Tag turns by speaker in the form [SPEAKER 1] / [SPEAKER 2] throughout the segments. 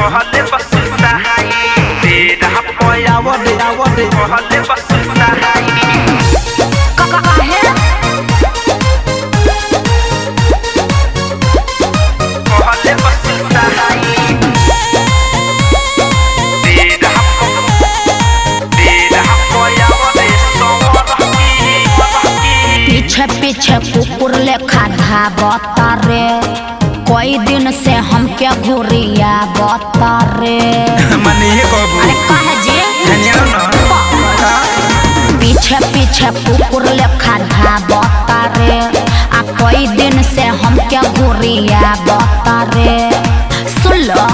[SPEAKER 1] कहले बस सहाई तेरा पयावरे आवरे कहले बस सहाई
[SPEAKER 2] काका है
[SPEAKER 1] कहले बस सहाई तेरा पयावरे सोवरकी
[SPEAKER 2] पीछे पीछे कुकुर लेखा धावता रे कोई दिन से हम क्या घुरिया बता रे
[SPEAKER 1] मने ये कहबू
[SPEAKER 2] अरे काहे जी
[SPEAKER 1] धनिया न
[SPEAKER 2] पीछे पीछे कुकुर लेखा धावता रे आ कोई दिन से हम क्या घुरिया बता रे सुन लो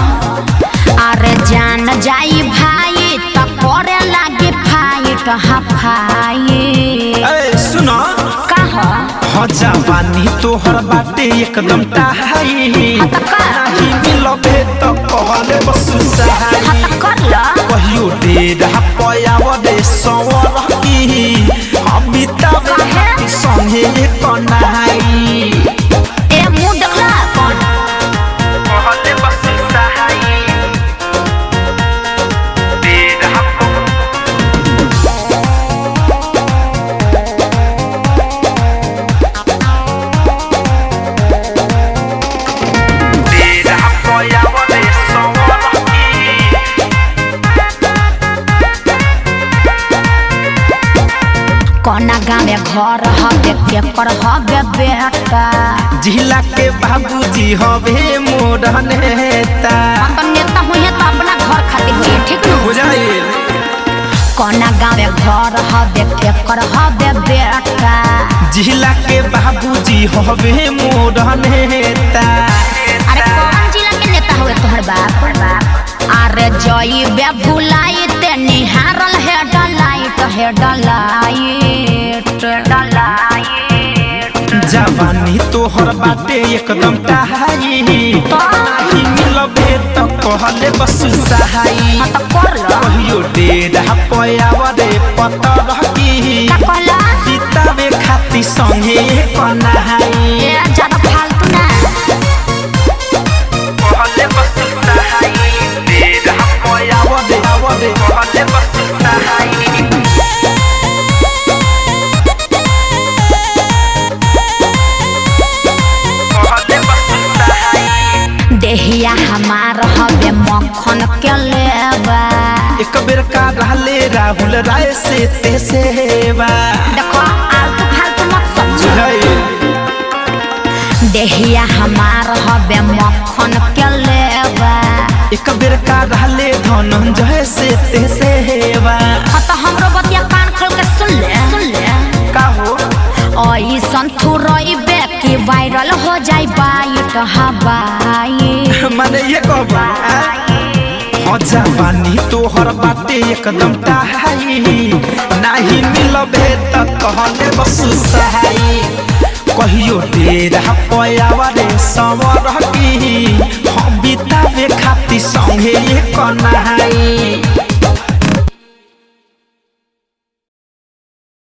[SPEAKER 2] अरे जान जाई भाई तो करे लागे फाइट हफाई
[SPEAKER 1] ए सुनो
[SPEAKER 2] कहा
[SPEAKER 1] हो जवानी तोहर बाटे एकदम टाहाई नहीं मिलबे तो कहले बस सहाई
[SPEAKER 2] हत कर ला
[SPEAKER 1] कहियो डेढ़ा पयावरे सोवरकी अमिताभ के संगे कनाई
[SPEAKER 2] ए मुंह देखला कौन
[SPEAKER 1] कहले बस सहाई डेढ़ा पयावरे सोवरकी
[SPEAKER 2] कोना गाँव घर हबे केकर हबे बेटा
[SPEAKER 1] जिला के बाबूजी हवे मोर नेता
[SPEAKER 2] तो नेता हुए तो अपना घर खातिर हुए ठीक न
[SPEAKER 1] बुझाइल
[SPEAKER 2] कोना गाँव घर हबे केकर हबे बेटा
[SPEAKER 1] जिला के बाबूजी हवे मोर नेता
[SPEAKER 2] अरे कौन जिला के नेता हुए तोहर बाप अरे जई बे भुलाई ते निहारल है डलाइट
[SPEAKER 1] जवानी तोहर बाटे एकदम टाहाई नाही मिलबे तो कहले बस सहाई
[SPEAKER 2] तो कर लो
[SPEAKER 1] कहियो डेढ़ा पयावरे पतरकी
[SPEAKER 2] का कहला
[SPEAKER 1] किताबे खाती संगे कनाई
[SPEAKER 2] ए ज्यादा फालतू ना
[SPEAKER 1] कहले बस सहाई डेढ़ा पयावरे आवरे कहले बस सहाई
[SPEAKER 2] देहिया हमार हबे मक्खन के लेबा
[SPEAKER 1] एक बेर का रहले राहुल राय से ते सेवा
[SPEAKER 2] देखो आलतू फालतू मत समझो
[SPEAKER 1] बुझाइल
[SPEAKER 2] देहिया हमार हबे मक्खन के लेबा
[SPEAKER 1] एक बेर का रहले धनंजय से ते सेवा
[SPEAKER 2] तो हमरो बतिया कान खोल के सुन ले
[SPEAKER 1] का हो
[SPEAKER 2] ओई संथू रोइबे कि वायरल हो जाई बाइट हवाई
[SPEAKER 1] माने ये कहबा हो जवानी तोहर बाटे एकदम टाहाई नाही मिलबे तो कहले बस सहाई कहियो डेढ़ा पयावरे सोवरकी हम बितावे खाती संगे कनाई